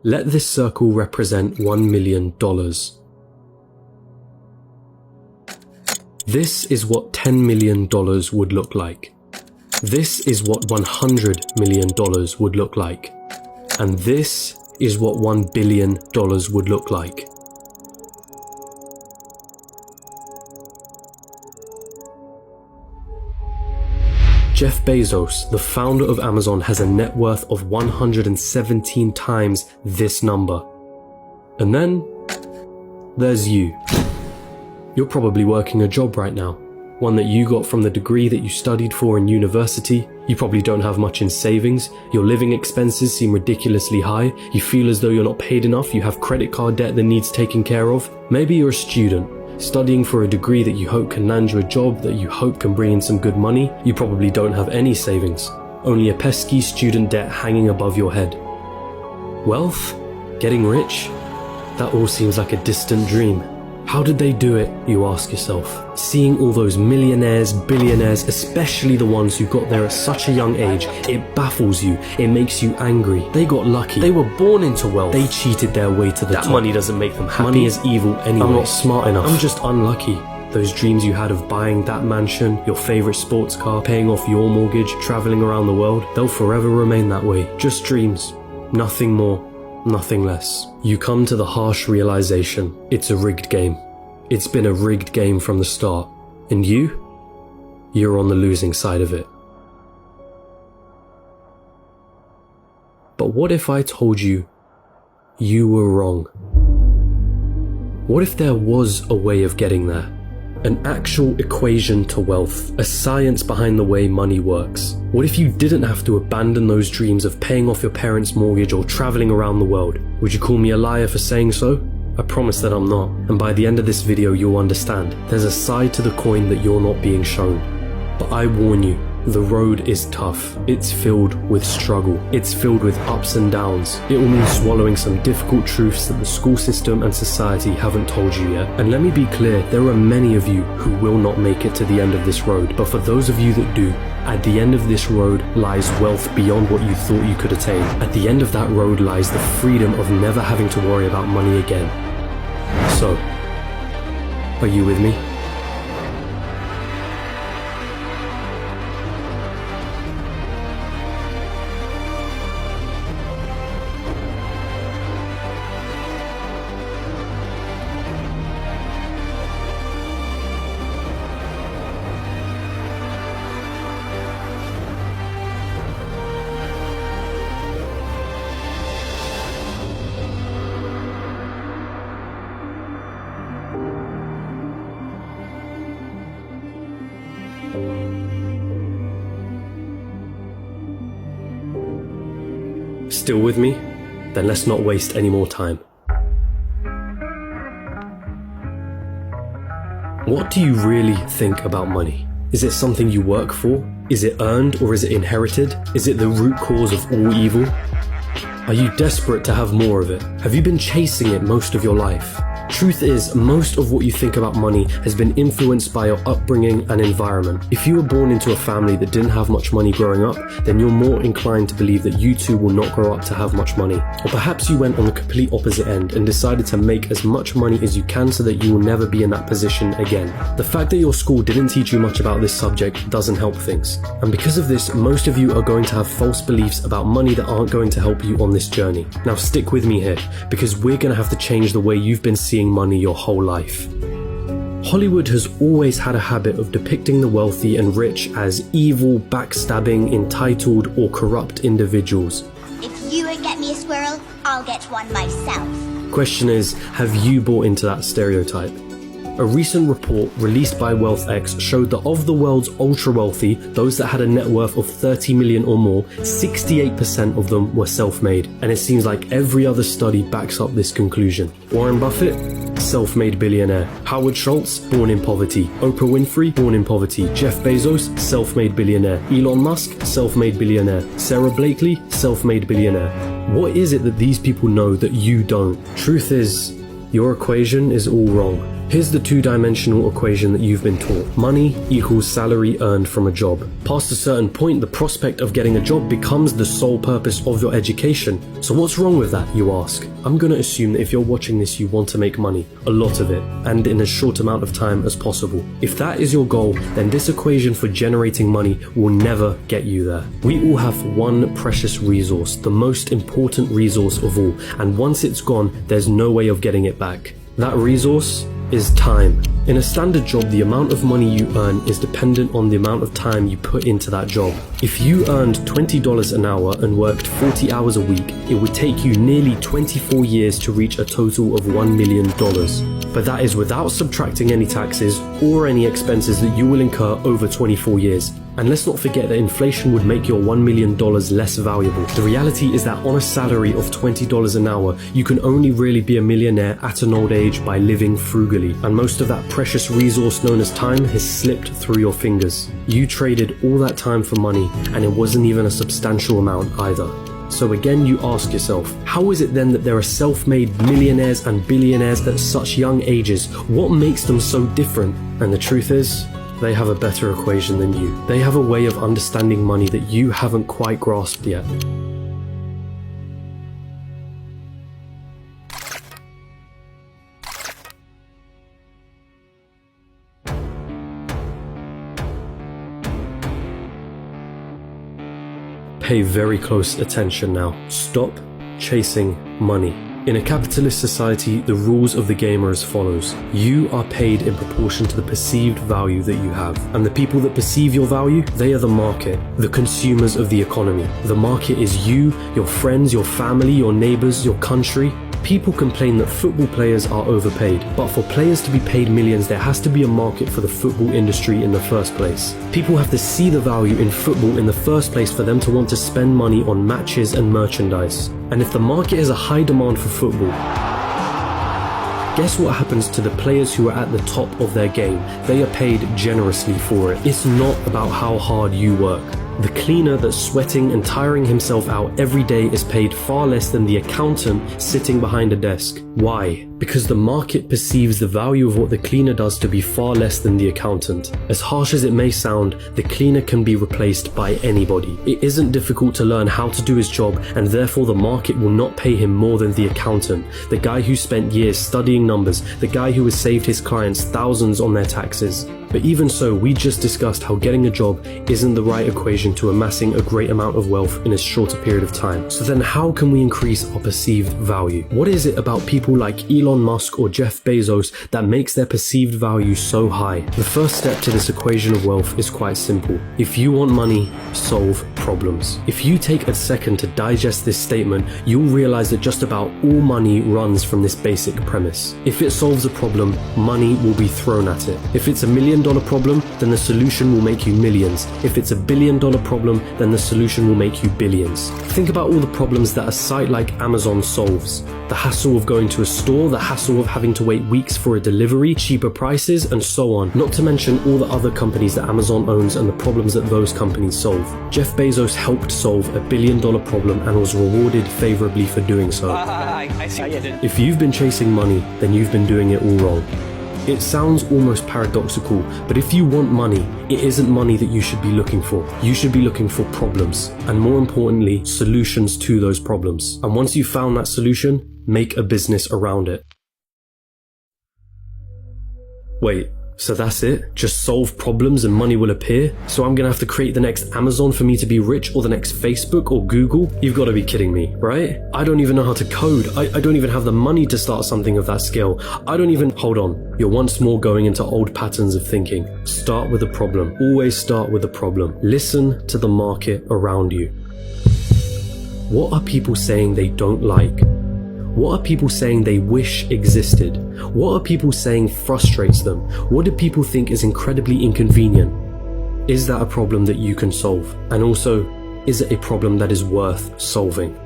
Let this circle represent $1 million. This is what $10 million would look like. This is what $100 million would look like. And this is what $1 billion would look like. Jeff Bezos, the founder of Amazon, has a net worth of 117 times this number. And then there's you. You're probably working a job right now, one that you got from the degree that you studied for in university. You probably don't have much in savings. Your living expenses seem ridiculously high. You feel as though you're not paid enough. You have credit card debt that needs taken care of. Maybe you're a student, studying for a degree that you hope can land you a job that you hope can bring in some good money. You probably don't have any savings, only a pesky student debt hanging above your head. Wealth? Getting rich? That all seems like a distant dream. How did they do it, you ask yourself? Seeing all those millionaires, billionaires, especially the ones who got there at such a young age, it baffles you, it makes you angry. They got lucky, they were born into wealth, they cheated their way to the top. That money doesn't make them happy. Money is evil anyway. I'm not smart enough, I'm just unlucky. Those dreams you had of buying that mansion, your favorite sports car, paying off your mortgage, traveling around the world, they'll forever remain that way. Just dreams, nothing more. Nothing less. You come to the harsh realization, it's a rigged game. It's been a rigged game from the start. And you're on the losing side of it. But what if I told you you were wrong? What if there was a way of getting there? An actual equation to wealth, a science behind the way money works. What if you didn't have to abandon those dreams of paying off your parents' mortgage or traveling around the world? Would you call me a liar for saying so? I promise that I'm not, and by the end of this video you'll understand. There's a side to the coin that you're not being shown. But I warn you, the road is tough. It's filled with struggle. It's filled with ups and downs. It will mean swallowing some difficult truths that the school system and society haven't told you yet. And let me be clear, there are many of you who will not make it to the end of this road. But for those of you that do, at the end of this road lies wealth beyond what you thought you could attain. At the end of that road lies the freedom of never having to worry about money again. So, are you with me? Still with me? Then let's not waste any more time. What do you really think about money? Is it something you work for? Is it earned or is it inherited? Is it the root cause of all evil? Are you desperate to have more of it? Have you been chasing it most of your life? Truth is, most of what you think about money has been influenced by your upbringing and environment. If you were born into a family that didn't have much money growing up, then you're more inclined to believe that you too will not grow up to have much money. Or perhaps you went on the complete opposite end and decided to make as much money as you can so that you will never be in that position again. The fact that your school didn't teach you much about this subject doesn't help things. And because of this, most of you are going to have false beliefs about money that aren't going to help you on this journey. Now stick with me here, because we're going to have to change the way you've been seeing money your whole life. Hollywood has always had a habit of depicting the wealthy and rich as evil, backstabbing, entitled, or corrupt individuals. If you won't get me a squirrel, I'll get one myself. Question is, have you bought into that stereotype? A recent report released by WealthX showed that of the world's ultra-wealthy, those that had a net worth of 30 million or more, 68% of them were self-made. And it seems like every other study backs up this conclusion. Warren Buffett? Self-made billionaire. Howard Schultz? Born in poverty. Oprah Winfrey? Born in poverty. Jeff Bezos? Self-made billionaire. Elon Musk? Self-made billionaire. Sarah Blakely? Self-made billionaire. What is it that these people know that you don't? Truth is, your equation is all wrong. Here's the two-dimensional equation that you've been taught. Money equals salary earned from a job. Past a certain point, the prospect of getting a job becomes the sole purpose of your education. So what's wrong with that, you ask? I'm gonna assume that if you're watching this, you want to make money, a lot of it, and in as short amount of time as possible. If that is your goal, then this equation for generating money will never get you there. We all have one precious resource, the most important resource of all, and once it's gone, there's no way of getting it back. That resource is time. In a standard job, the amount of money you earn is dependent on the amount of time you put into that job. If you earned $20 an hour and worked 40 hours a week, it would take you nearly 24 years to reach a total of $1 million. But that is without subtracting any taxes or any expenses that you will incur over 24 years. And let's not forget that inflation would make your $1 million less valuable. The reality is that on a salary of $20 an hour, you can only really be a millionaire at an old age by living frugally. And most of that precious resource known as time has slipped through your fingers. You traded all that time for money, and it wasn't even a substantial amount either. So again, you ask yourself, how is it then that there are self-made millionaires and billionaires at such young ages? What makes them so different? And the truth is, they have a better equation than you. They have a way of understanding money that you haven't quite grasped yet. Pay very close attention now. Stop chasing money. In a capitalist society, the rules of the game are as follows. You are paid in proportion to the perceived value that you have. And the people that perceive your value, they are the market, the consumers of the economy. The market is you, your friends, your family, your neighbors, your country. People complain that football players are overpaid, but for players to be paid millions, there has to be a market for the football industry in the first place. People have to see the value in football in the first place for them to want to spend money on matches and merchandise. And if the market has a high demand for football, guess what happens to the players who are at the top of their game? They are paid generously for it. It's not about how hard you work. The cleaner that's sweating and tiring himself out every day is paid far less than the accountant sitting behind a desk. Why? Because the market perceives the value of what the cleaner does to be far less than the accountant. As harsh as it may sound, the cleaner can be replaced by anybody. It isn't difficult to learn how to do his job, and therefore the market will not pay him more than the accountant, the guy who spent years studying numbers, the guy who has saved his clients thousands on their taxes. But even so, we just discussed how getting a job isn't the right equation to amassing a great amount of wealth in a shorter period of time. So then how can we increase our perceived value? What is it about people like Elon Musk or Jeff Bezos that makes their perceived value so high? The first step to this equation of wealth is quite simple. If you want money, solve problems. If you take a second to digest this statement, you'll realize that just about all money runs from this basic premise. If it solves a problem, money will be thrown at it. If it's $1 million problem, then the solution will make you millions. If it's $1 billion problem, then the solution will make you billions. Think about all the problems that a site like Amazon solves. The hassle of going to a store, the hassle of having to wait weeks for a delivery, cheaper prices, and so on. Not to mention all the other companies that Amazon owns and the problems that those companies solve. Jeff Bezos helped solve $1 billion problem and was rewarded favorably for doing so. I see what you did. If you've been chasing money, then you've been doing it all wrong. It sounds almost paradoxical, but if you want money, it isn't money that you should be looking for. You should be looking for problems, and more importantly, solutions to those problems. And once you've found that solution, make a business around it. Wait, so that's it? Just solve problems and money will appear? So I'm gonna have to create the next Amazon for me to be rich, or the next Facebook or Google? You've got to be kidding me, right? I don't even know how to code. I don't even have the money to start something of that scale. Hold on. You're once more going into old patterns of thinking. Start with a problem. Always start with a problem. Listen to the market around you. What are people saying they don't like? What are people saying they wish existed? What are people saying frustrates them? What do people think is incredibly inconvenient? Is that a problem that you can solve? And also, is it a problem that is worth solving?